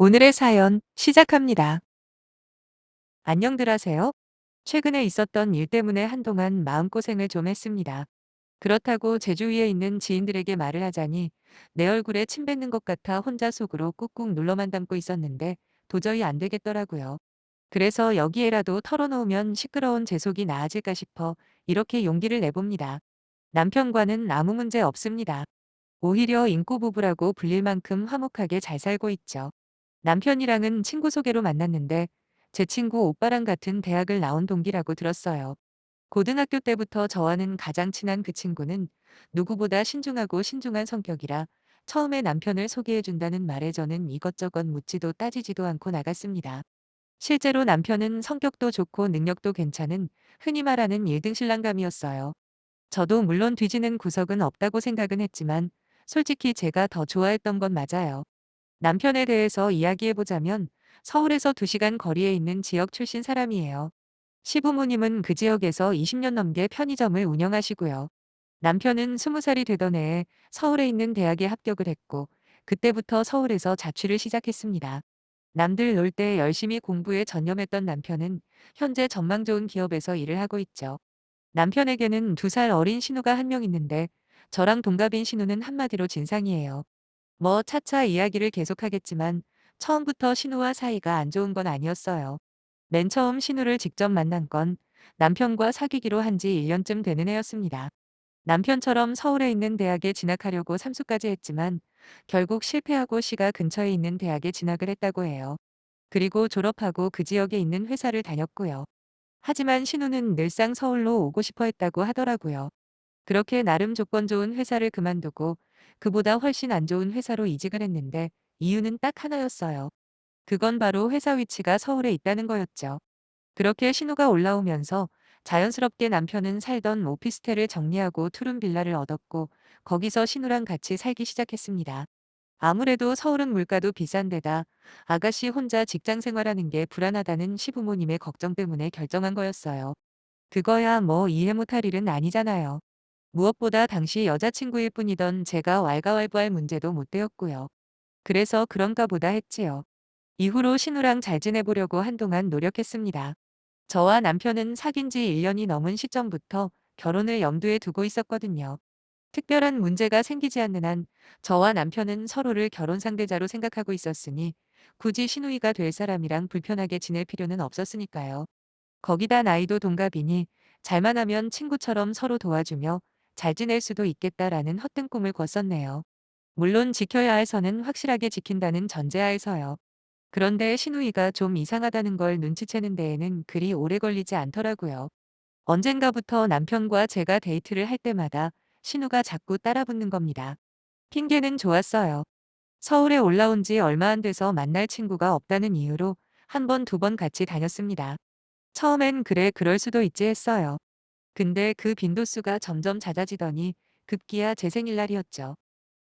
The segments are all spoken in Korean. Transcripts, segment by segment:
오늘의 사연 시작합니다. 안녕들 하세요? 최근에 있었던 일 때문에 한동안 마음고생을 좀 했습니다. 그렇다고 제주 위에 있는 지인들에게 말을 하자니 내 얼굴에 침 뱉는 것 같아 혼자 속으로 꾹꾹 눌러만 담고 있었는데 도저히 안 되겠더라고요. 그래서 여기에라도 털어놓으면 시끄러운 제 속이 나아질까 싶어 이렇게 용기를 내봅니다. 남편과는 아무 문제 없습니다. 오히려 인고 부부라고 불릴 만큼 화목하게 잘 살고 있죠. 남편이랑은 친구 소개로 만났는데 제 친구 오빠랑 같은 대학을 나온 동기라고 들었어요. 고등학교 때부터 저와는 가장 친한 그 친구는 누구보다 신중하고 신중한 성격이라 처음에 남편을 소개해준다는 말에 저는 이것저것 묻지도 따지지도 않고 나갔습니다. 실제로 남편은 성격도 좋고 능력도 괜찮은 흔히 말하는 1등 신랑감이었어요. 저도 물론 뒤지는 구석은 없다고 생각은 했지만 솔직히 제가 더 좋아했던 건 맞아요. 남편에 대해서 이야기해보자면 서울에서 2시간 거리에 있는 지역 출신 사람이에요. 시부모님은 그 지역에서 20년 넘게 편의점을 운영하시고요. 남편은 20살이 되던 해에 서울에 있는 대학에 합격을 했고 그때부터 서울에서 자취를 시작했습니다. 남들 놀 때 열심히 공부에 전념했던 남편은 현재 전망 좋은 기업에서 일을 하고 있죠. 남편에게는 2살 어린 신우가 한 명 있는데 저랑 동갑인 신우는 한마디로 진상이에요. 뭐 차차 이야기를 계속하겠지만 처음부터 신우와 사이가 안 좋은 건 아니었어요. 맨 처음 신우를 직접 만난 건 남편과 사귀기로 한 지 1년쯤 되는 해였습니다. 남편처럼 서울에 있는 대학에 진학하려고 삼수까지 했지만 결국 실패하고 시가 근처에 있는 대학에 진학을 했다고 해요. 그리고 졸업하고 그 지역에 있는 회사를 다녔고요. 하지만 신우는 늘상 서울로 오고 싶어 했다고 하더라고요. 그렇게 나름 조건 좋은 회사를 그만두고 그보다 훨씬 안 좋은 회사로 이직을 했는데 이유는 딱 하나였어요. 그건 바로 회사 위치가 서울에 있다는 거였죠. 그렇게 신호가 올라오면서 자연스럽게 남편은 살던 오피스텔을 정리하고 투룸 빌라를 얻었고 거기서 신우랑 같이 살기 시작했습니다. 아무래도 서울은 물가도 비싼 데다 아가씨 혼자 직장 생활하는 게 불안하다는 시부모님의 걱정 때문에 결정한 거였어요. 그거야 뭐 이해 못할 일은 아니잖아요. 무엇보다 당시 여자친구일 뿐이던 제가 왈가왈부할 문제도 못 되었고요. 그래서 그런가 보다 했지요. 이후로 신우랑 잘 지내보려고 한동안 노력했습니다. 저와 남편은 사귄 지 1년이 넘은 시점부터 결혼을 염두에 두고 있었거든요. 특별한 문제가 생기지 않는 한 저와 남편은 서로를 결혼 상대자로 생각하고 있었으니 굳이 시누이가 될 사람이랑 불편하게 지낼 필요는 없었으니까요. 거기다 나이도 동갑이니 잘만 하면 친구처럼 서로 도와주며 잘 지낼 수도 있겠다라는 헛된 꿈을 꿨었네요. 물론 지켜야 할 선은 확실하게 지킨다는 전제하에서요. 그런데 신우이가 좀 이상하다는 걸 눈치채는 데에는 그리 오래 걸리지 않더라고요. 언젠가부터 남편과 제가 데이트를 할 때마다 신우가 자꾸 따라붙는 겁니다. 핑계는 좋았어요. 서울에 올라온 지 얼마 안 돼서 만날 친구가 없다는 이유로 한 번, 2번 같이 다녔습니다. 처음엔 그래, 그럴 수도 있지 했어요. 근데 그 빈도수가 점점 잦아지더니 급기야 제 생일날이었죠.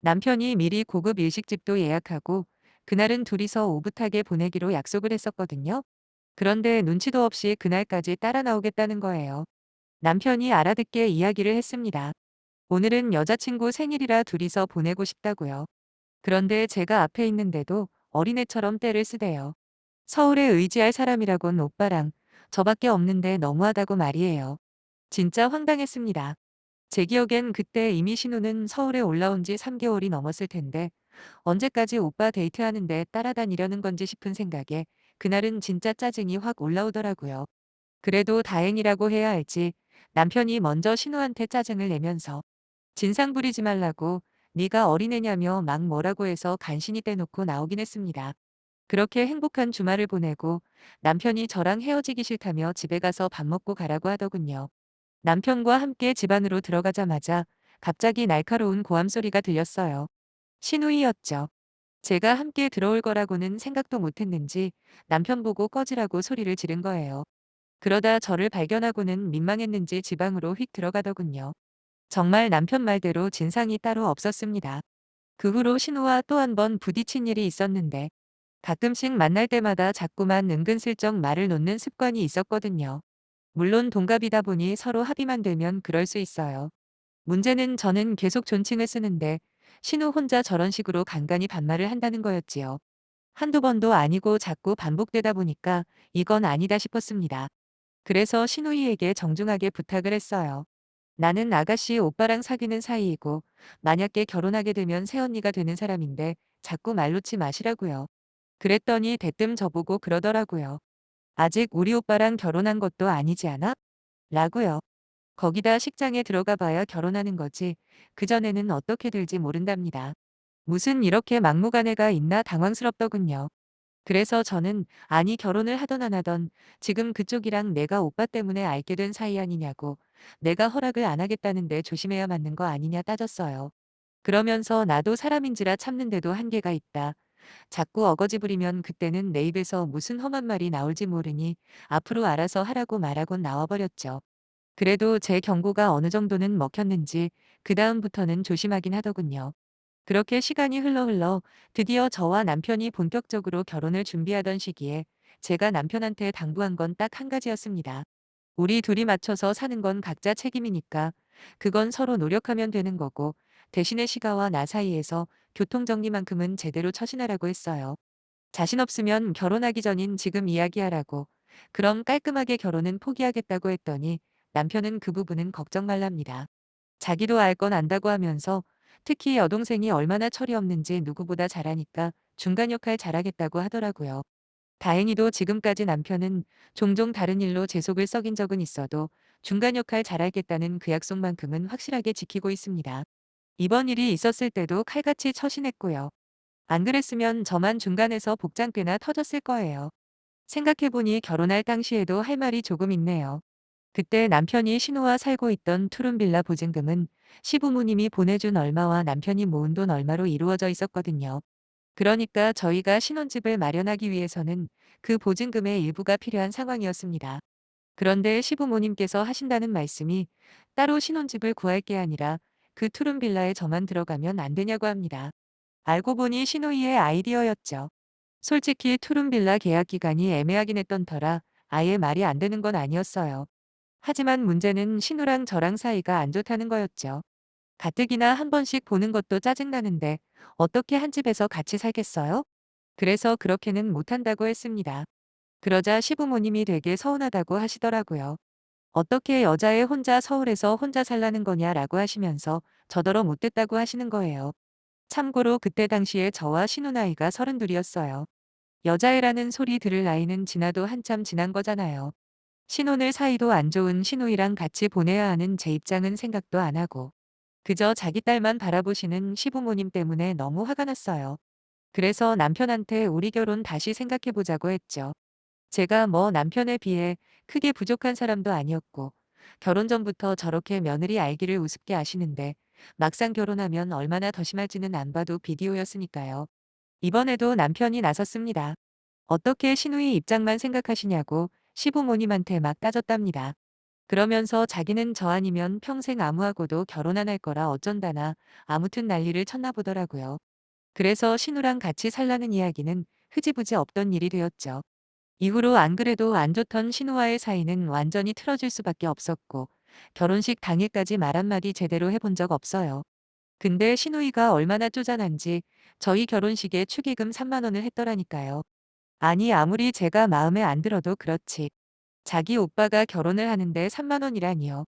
남편이 미리 고급 일식집도 예약하고 그날은 둘이서 오붓하게 보내기로 약속을 했었거든요. 그런데 눈치도 없이 그날까지 따라 나오겠다는 거예요. 남편이 알아듣게 이야기를 했습니다. 오늘은 여자친구 생일이라 둘이서 보내고 싶다고요. 그런데 제가 앞에 있는데도 어린애처럼 떼를 쓰대요. 서울에 의지할 사람이라곤 오빠랑 저밖에 없는데 너무하다고 말이에요. 진짜 황당했습니다. 제 기억엔 그때 이미 신우는 서울에 올라온 지 3개월이 넘었을 텐데 언제까지 오빠 데이트하는데 따라다니려는 건지 싶은 생각에 그날은 진짜 짜증이 확 올라오더라고요. 그래도 다행이라고 해야 할지 남편이 먼저 신우한테 짜증을 내면서 진상 부리지 말라고 네가 어린애냐며 막 뭐라고 해서 간신히 떼놓고 나오긴 했습니다. 그렇게 행복한 주말을 보내고 남편이 저랑 헤어지기 싫다며 집에 가서 밥 먹고 가라고 하더군요. 남편과 함께 집 안으로 들어가자마자 갑자기 날카로운 고함 소리가 들렸어요. 신우이였죠. 제가 함께 들어올 거라고는 생각도 못했는지 남편 보고 꺼지라고 소리를 지른 거예요. 그러다 저를 발견하고는 민망했는지 집 안으로 휙 들어가더군요. 정말 남편 말대로 진상이 따로 없었습니다. 그 후로 신우와 또 한 번 부딪힌 일이 있었는데 가끔씩 만날 때마다 자꾸만 은근슬쩍 말을 놓는 습관이 있었거든요. 물론 동갑이다 보니 서로 합의만 되면 그럴 수 있어요. 문제는 저는 계속 존칭을 쓰는데 신우 혼자 저런 식으로 간간히 반말을 한다는 거였지요. 한두 번도 아니고 자꾸 반복되다 보니까 이건 아니다 싶었습니다. 그래서 신우이에게 정중하게 부탁을 했어요. 나는 아가씨 오빠랑 사귀는 사이이고 만약에 결혼하게 되면 새언니가 되는 사람인데 자꾸 말 놓지 마시라고요. 그랬더니 대뜸 저보고 그러더라고요. 아직 우리 오빠랑 결혼한 것도 아니지 않아? 라고요. 거기다 식장에 들어가 봐야 결혼하는 거지. 그전에는 어떻게 될지 모른답니다. 무슨 이렇게 막무가내가 있나 당황스럽더군요. 그래서 저는 아니 결혼을 하던 안 하던 지금 그쪽이랑 내가 오빠 때문에 알게 된 사이 아니냐고 내가 허락을 안 하겠다는데 조심해야 맞는 거 아니냐 따졌어요. 그러면서 나도 사람인지라 참는데도 한계가 있다. 자꾸 어거지 부리면 그때는 내 입에서 무슨 험한 말이 나올지 모르니 앞으로 알아서 하라고 말하고 나와버렸죠. 그래도 제 경고가 어느 정도는 먹혔는지 그다음부터는 조심하긴 하더군요. 그렇게 시간이 흘러 드디어 저와 남편이 본격적으로 결혼을 준비하던 시기에 제가 남편한테 당부한 건 딱 한 가지였습니다. 우리 둘이 맞춰서 사는 건 각자 책임이니까 그건 서로 노력하면 되는 거고 대신에 시가와 나 사이에서 교통정리만큼은 제대로 처신하라고 했어요. 자신 없으면 결혼하기 전인 지금 이야기하라고. 그럼 깔끔하게 결혼은 포기하겠다고 했더니 남편은 그 부분은 걱정 말랍니다. 자기도 알 건 안다고 하면서 특히 여동생이 얼마나 철이 없는지 누구보다 잘하니까 중간 역할 잘하겠다고 하더라고요. 다행히도 지금까지 남편은 종종 다른 일로 제 속을 썩인 적은 있어도 중간 역할 잘하겠다는 그 약속만큼은 확실하게 지키고 있습니다. 이번 일이 있었을 때도 칼같이 처신했고요. 안 그랬으면 저만 중간에서 복장 꽤나 터졌을 거예요. 생각해보니 결혼할 당시에도 할 말이 조금 있네요. 그때 남편이 신우와 살고 있던 투룸빌라 보증금은 시부모님이 보내준 얼마와 남편이 모은 돈 얼마로 이루어져 있었거든요. 그러니까 저희가 신혼집을 마련하기 위해서는 그 보증금의 일부가 필요한 상황이었습니다. 그런데 시부모님께서 하신다는 말씀이 따로 신혼집을 구할 게 아니라 그 투룸빌라에 저만 들어가면 안 되냐고 합니다. 알고 보니 시누이의 아이디어였죠. 솔직히 투룸빌라 계약 기간이 애매하긴 했던 터라 아예 말이 안 되는 건 아니었어요. 하지만 문제는 신우랑 저랑 사이가 안 좋다는 거였죠. 가뜩이나 한 번씩 보는 것도 짜증나는데 어떻게 한 집에서 같이 살겠어요? 그래서 그렇게는 못한다고 했습니다. 그러자 시부모님이 되게 서운하다고 하시더라고요. 어떻게 여자애 혼자 서울에서 혼자 살라는 거냐라고 하시면서 저더러 못됐다고 하시는 거예요. 참고로 그때 당시에 저와 신우 나이가 32이었어요. 여자애라는 소리 들을 나이는 지나도 한참 지난 거잖아요. 신혼을 사이도 안 좋은 신우이랑 같이 보내야 하는 제 입장은 생각도 안 하고 그저 자기 딸만 바라보시는 시부모님 때문에 너무 화가 났어요. 그래서 남편한테 우리 결혼 다시 생각해보자고 했죠. 제가 뭐 남편에 비해 크게 부족한 사람도 아니었고 결혼 전부터 저렇게 며느리 알기를 우습게 아시는데 막상 결혼하면 얼마나 더 심할지는 안 봐도 비디오였으니까요. 이번에도 남편이 나섰습니다. 어떻게 신우이 입장만 생각하시냐고 시부모님한테 막 따졌답니다. 그러면서 자기는 저 아니면 평생 아무하고도 결혼 안 할 거라 어쩐다나 아무튼 난리를 쳤나 보더라고요. 그래서 신우랑 같이 살라는 이야기는 흐지부지 없던 일이 되었죠. 이후로 안 그래도 안 좋던 신우와의 사이는 완전히 틀어질 수밖에 없었고 결혼식 당일까지 말 한마디 제대로 해본 적 없어요. 근데 신우이가 얼마나 쪼잔한지 저희 결혼식에 축의금 3만 원을 했더라니까요. 아니 아무리 제가 마음에 안 들어도 그렇지. 자기 오빠가 결혼을 하는데 3만 원이라니요.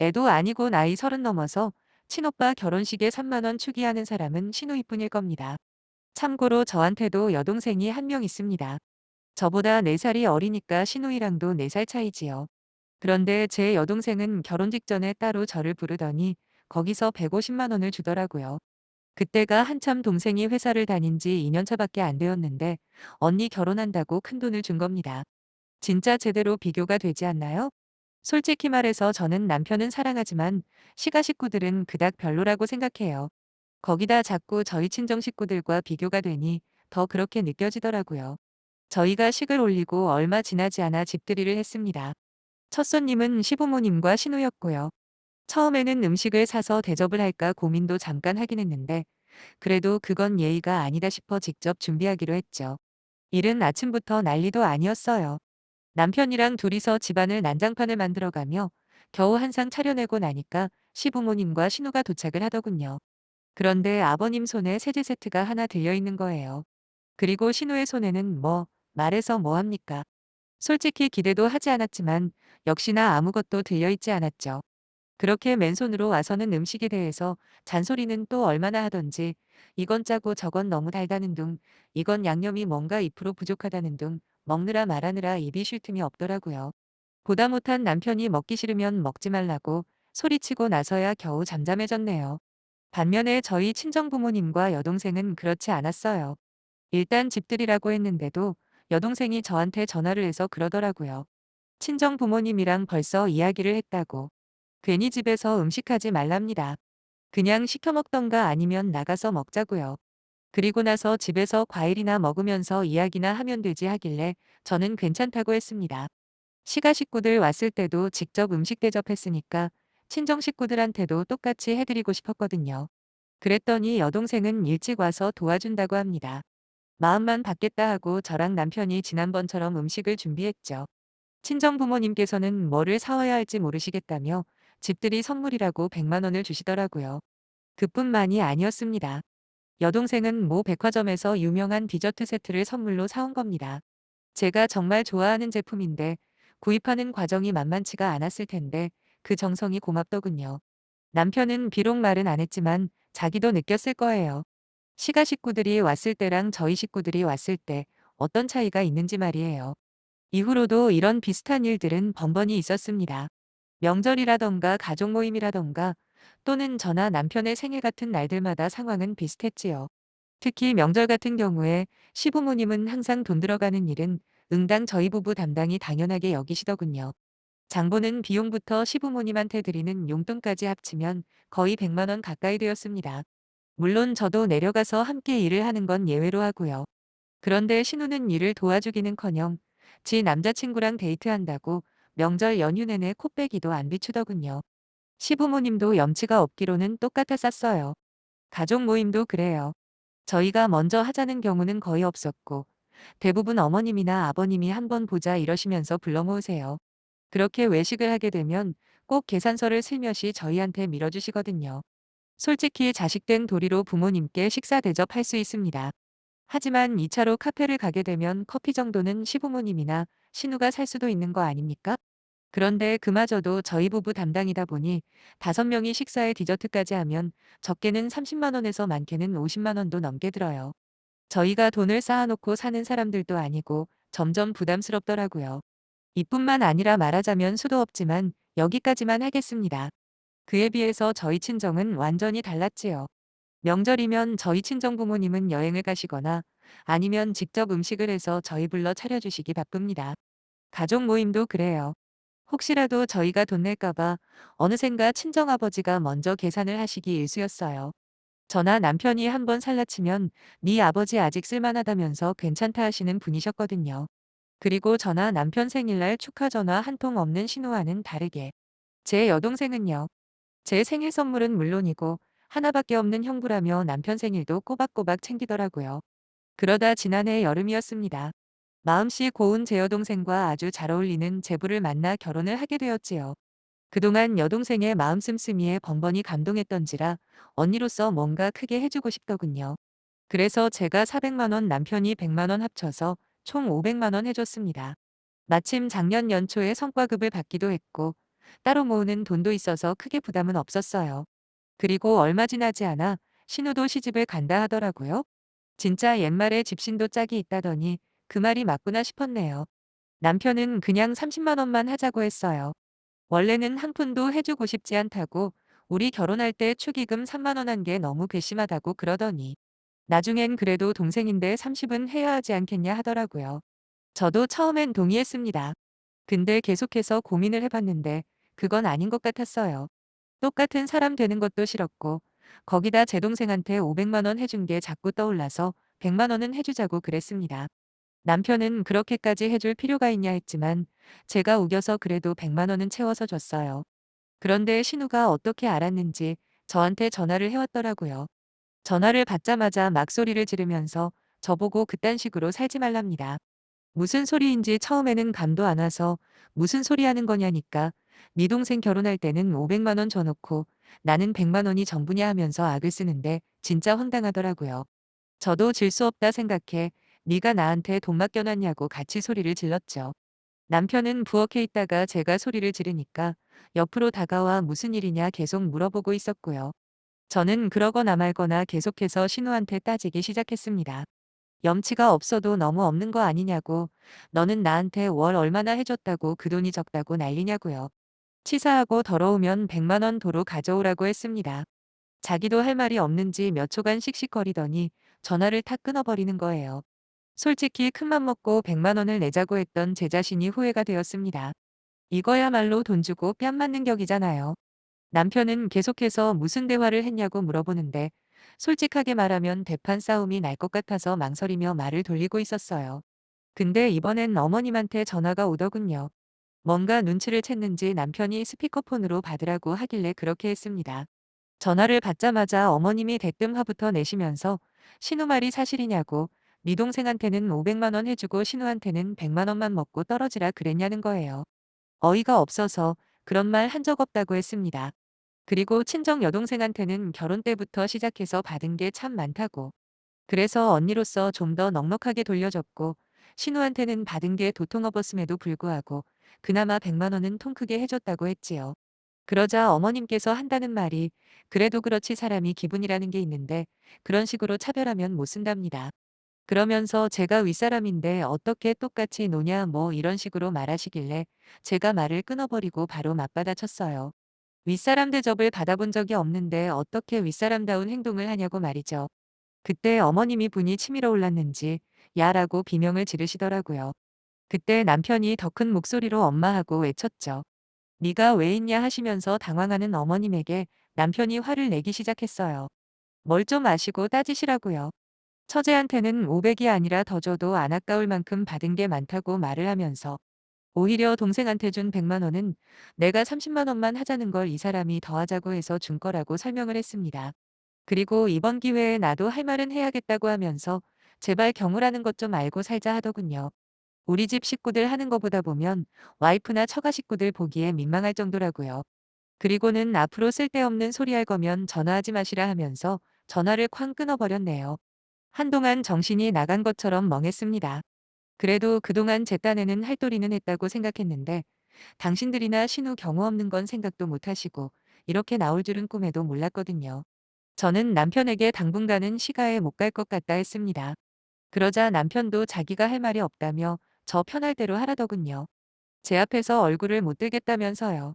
애도 아니고 나이 30 넘어서 친오빠 결혼식에 3만 원 축의하는 사람은 신우이뿐일 겁니다. 참고로 저한테도 여동생이 한 명 있습니다. 저보다 4살이 어리니까 신우이랑도 4살 차이지요. 그런데 제 여동생은 결혼 직전에 따로 저를 부르더니 거기서 150만 원을 주더라고요. 그때가 한참 동생이 회사를 다닌 지 2년 차밖에 안 되었는데 언니 결혼한다고 큰돈을 준 겁니다. 진짜 제대로 비교가 되지 않나요? 솔직히 말해서 저는 남편은 사랑하지만 시가 식구들은 그닥 별로라고 생각해요. 거기다 자꾸 저희 친정 식구들과 비교가 되니 더 그렇게 느껴지더라고요. 저희가 식을 올리고 얼마 지나지 않아 집들이를 했습니다. 첫 손님은 시부모님과 신우였고요. 처음에는 음식을 사서 대접을 할까 고민도 잠깐 하긴 했는데 그래도 그건 예의가 아니다 싶어 직접 준비하기로 했죠. 일은 아침부터 난리도 아니었어요. 남편이랑 둘이서 집안을 난장판을 만들어가며 겨우 한 상 차려내고 나니까 시부모님과 신우가 도착을 하더군요. 그런데 아버님 손에 세제 세트가 하나 들려있는 거예요. 그리고 신우의 손에는 뭐, 말해서 뭐 합니까? 솔직히 기대도 하지 않았지만 역시나 아무것도 들려있지 않았죠. 그렇게 맨손으로 와서는 음식에 대해서 잔소리는 또 얼마나 하던지 이건 짜고 저건 너무 달다는 둥, 이건 양념이 뭔가 2% 부족하다는 둥, 먹느라 말하느라 입이 쉴 틈이 없더라고요. 보다 못한 남편이 먹기 싫으면 먹지 말라고 소리치고 나서야 겨우 잠잠해졌네요. 반면에 저희 친정부모님과 여동생은 그렇지 않았어요. 일단 집들이라고 했는데도 여동생이 저한테 전화를 해서 그러더라고요. 친정부모님이랑 벌써 이야기를 했다고. 괜히 집에서 음식하지 말랍니다. 그냥 시켜 먹던가 아니면 나가서 먹자고요. 그리고 나서 집에서 과일이나 먹으면서 이야기나 하면 되지 하길래 저는 괜찮다고 했습니다. 시가 식구들 왔을 때도 직접 음식 대접했으니까 친정 식구들한테도 똑같이 해드리고 싶었거든요. 그랬더니 여동생은 일찍 와서 도와준다고 합니다. 마음만 받겠다 하고 저랑 남편이 지난번처럼 음식을 준비했죠. 친정 부모님께서는 뭐를 사와야 할지 모르시겠다며 집들이 선물이라고 100만 원을 주시더라고요. 그뿐만이 아니었습니다. 여동생은 모 백화점에서 유명한 디저트 세트를 선물로 사온 겁니다. 제가 정말 좋아하는 제품인데 구입하는 과정이 만만치가 않았을 텐데 그 정성이 고맙더군요. 남편은 비록 말은 안 했지만 자기도 느꼈을 거예요. 시가 식구들이 왔을 때랑 저희 식구들이 왔을 때 어떤 차이가 있는지 말이에요. 이후로도 이런 비슷한 일들은 번번이 있었습니다. 명절이라던가 가족 모임이라던가 또는 저나 남편의 생일 같은 날들마다 상황은 비슷했지요. 특히 명절 같은 경우에 시부모님은 항상 돈 들어가는 일은 응당 저희 부부 담당이 당연하게 여기시더군요. 장보는 비용부터 시부모님한테 드리는 용돈까지 합치면 거의 100만 원 가까이 되었습니다. 물론 저도 내려가서 함께 일을 하는 건 예외로 하고요. 그런데 신우는 일을 도와주기는커녕 지 남자친구랑 데이트한다고 명절 연휴 내내 코빼기도 안 비추더군요. 시부모님도 염치가 없기로는 똑같아 쌌어요. 가족 모임도 그래요. 저희가 먼저 하자는 경우는 거의 없었고 대부분 어머님이나 아버님이 한번 보자 이러시면서 불러 모으세요. 그렇게 외식을 하게 되면 꼭 계산서를 슬며시 저희한테 밀어주시거든요. 솔직히 자식된 도리로 부모님께 식사 대접할 수 있습니다. 하지만 2차로 카페를 가게 되면 커피 정도는 시부모님이나 신우가 살 수도 있는 거 아닙니까? 그런데 그마저도 저희 부부 담당이다 보니 5명이 식사에 디저트까지 하면 적게는 30만 원에서 많게는 50만 원도 넘게 들어요. 저희가 돈을 쌓아놓고 사는 사람들도 아니고 점점 부담스럽더라고요. 이뿐만 아니라 말하자면 수도 없지만 여기까지만 하겠습니다. 그에 비해서 저희 친정은 완전히 달랐지요. 명절이면 저희 친정 부모님은 여행을 가시거나 아니면 직접 음식을 해서 저희 불러 차려주시기 바쁩니다. 가족 모임도 그래요. 혹시라도 저희가 돈 낼까봐 어느샌가 친정아버지가 먼저 계산을 하시기 일쑤였어요. 저나 남편이 한번 살라치면 네 아버지 아직 쓸만하다면서 괜찮다 하시는 분이셨거든요. 그리고 저나 남편 생일날 축하 전화 한 통 없는 신우와는 다르게 제 여동생은요. 제 생일 선물은 물론이고 하나밖에 없는 형부라며 남편 생일도 꼬박꼬박 챙기더라고요. 그러다 지난해 여름이었습니다. 마음씨 고운 제 여동생과 아주 잘 어울리는 제부를 만나 결혼을 하게 되었지요. 그동안 여동생의 마음 씀씀이에 번번이 감동했던지라 언니로서 뭔가 크게 해주고 싶더군요. 그래서 제가 400만 원 남편이 100만 원 합쳐서 총 500만 원 해줬습니다. 마침 작년 연초에 성과급을 받기도 했고 따로 모으는 돈도 있어서 크게 부담은 없었어요. 그리고 얼마 지나지 않아 신우도 시집을 간다 하더라고요. 진짜 옛말에 집신도 짝이 있다더니 그 말이 맞구나 싶었네요. 남편은 그냥 30만 원만 하자고 했어요. 원래는 한 푼도 해주고 싶지 않다고 우리 결혼할 때 축의금 3만 원 한 게 너무 괘씸하다고 그러더니 나중엔 그래도 동생인데 30은 해야 하지 않겠냐 하더라고요. 저도 처음엔 동의했습니다. 근데 계속해서 고민을 해봤는데 그건 아닌 것 같았어요. 똑같은 사람 되는 것도 싫었고 거기다 제 동생한테 500만 원 해준 게 자꾸 떠올라서 100만 원은 해주자고 그랬습니다. 남편은 그렇게까지 해줄 필요가 있냐 했지만 제가 우겨서 그래도 100만 원은 채워서 줬어요. 그런데 신우가 어떻게 알았는지 저한테 전화를 해왔더라고요. 전화를 받자마자 막 소리를 지르면서 저보고 그딴 식으로 살지 말랍니다. 무슨 소리인지 처음에는 감도 안 와서 무슨 소리 하는 거냐니까 네 동생 결혼할 때는 500만 원 줘놓고 나는 100만 원이 전부냐 하면서 악을 쓰는데 진짜 황당하더라고요. 저도 질 수 없다 생각해 네가 나한테 돈 맡겨놨냐고 같이 소리를 질렀죠. 남편은 부엌에 있다가 제가 소리를 지르니까 옆으로 다가와 무슨 일이냐 계속 물어보고 있었고요. 저는 그러거나 말거나 계속해서 신우한테 따지기 시작했습니다. 염치가 없어도 너무 없는 거 아니냐고, 너는 나한테 월 얼마나 해줬다고 그 돈이 적다고 난리냐고요. 치사하고 더러우면 100만 원 도로 가져오라고 했습니다. 자기도 할 말이 없는지 몇 초간 씩씩거리더니 전화를 탁 끊어버리는 거예요. 솔직히 큰맘 먹고 100만 원을 내자고 했던 제 자신이 후회가 되었습니다. 이거야말로 돈 주고 뺨 맞는 격이잖아요. 남편은 계속해서 무슨 대화를 했냐고 물어보는데 솔직하게 말하면 대판 싸움이 날 것 같아서 망설이며 말을 돌리고 있었어요. 근데 이번엔 어머님한테 전화가 오더군요. 뭔가 눈치를 챘는지 남편이 스피커폰으로 받으라고 하길래 그렇게 했습니다. 전화를 받자마자 어머님이 대뜸 화부터 내시면서 신우 말이 사실이냐고, 네 동생한테는 500만 원 해주고 신우한테는 100만 원만 먹고 떨어지라 그랬냐는 거예요. 어이가 없어서 그런 말 한 적 없다고 했습니다. 그리고 친정 여동생한테는 결혼 때부터 시작해서 받은 게 참 많다고. 그래서 언니로서 좀 더 넉넉하게 돌려줬고 신우한테는 받은 게 도통업었음에도 불구하고 그나마 100만 원은 통 크게 해줬다고 했지요. 그러자 어머님께서 한다는 말이 그래도 그렇지 사람이 기분이라는 게 있는데 그런 식으로 차별하면 못 쓴답니다. 그러면서 제가 윗사람인데 어떻게 똑같이 노냐 뭐 이런 식으로 말하시길래 제가 말을 끊어버리고 바로 맞받아쳤어요. 윗사람 대접을 받아본 적이 없는데 어떻게 윗사람다운 행동을 하냐고 말이죠. 그때 어머님이 분이 치밀어 올랐는지 야라고 비명을 지르시더라고요. 그때 남편이 더 큰 목소리로 엄마하고 외쳤죠. 네가 왜 있냐 하시면서 당황하는 어머님에게 남편이 화를 내기 시작했어요. 뭘 좀 아시고 따지시라고요. 처제한테는 500이 아니라 더 줘도 안 아까울 만큼 받은 게 많다고 말을 하면서 오히려 동생한테 준 100만 원은 내가 30만 원만 하자는 걸 이 사람이 더 하자고 해서 준 거라고 설명을 했습니다. 그리고 이번 기회에 나도 할 말은 해야겠다고 하면서 제발 경우라는 것 좀 알고 살자 하더군요. 우리 집 식구들 하는 거 보다 보면 와이프나 처가 식구들 보기에 민망할 정도라고요. 그리고는 앞으로 쓸데없는 소리 할 거면 전화하지 마시라 하면서 전화를 쾅 끊어버렸네요. 한동안 정신이 나간 것처럼 멍했습니다. 그래도 그동안 제 딴에는 할도리는 했다고 생각했는데 당신들이나 신우 경우 없는 건 생각도 못 하시고 이렇게 나올 줄은 꿈에도 몰랐거든요. 저는 남편에게 당분간은 시가에 못 갈 것 같다 했습니다. 그러자 남편도 자기가 할 말이 없다며 저 편할 대로 하라더군요. 제 앞에서 얼굴을 못 들겠다면서요.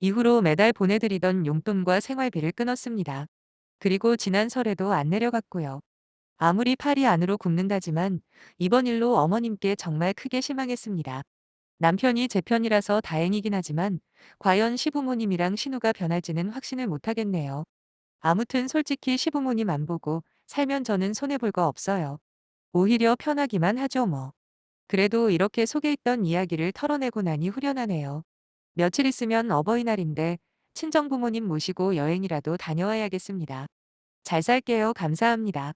이후로 매달 보내드리던 용돈과 생활비를 끊었습니다. 그리고 지난 설에도 안 내려갔고요. 아무리 팔이 안으로 굽는다지만 이번 일로 어머님께 정말 크게 실망했습니다. 남편이 제 편이라서 다행이긴 하지만 과연 시부모님이랑 신우가 변할지는 확신을 못하겠네요. 아무튼 솔직히 시부모님 안 보고 살면 저는 손해볼 거 없어요. 오히려 편하기만 하죠 뭐. 그래도 이렇게 속에 있던 이야기를 털어내고 나니 후련하네요. 며칠 있으면 어버이날인데 친정부모님 모시고 여행이라도 다녀와야겠습니다. 잘 살게요. 감사합니다.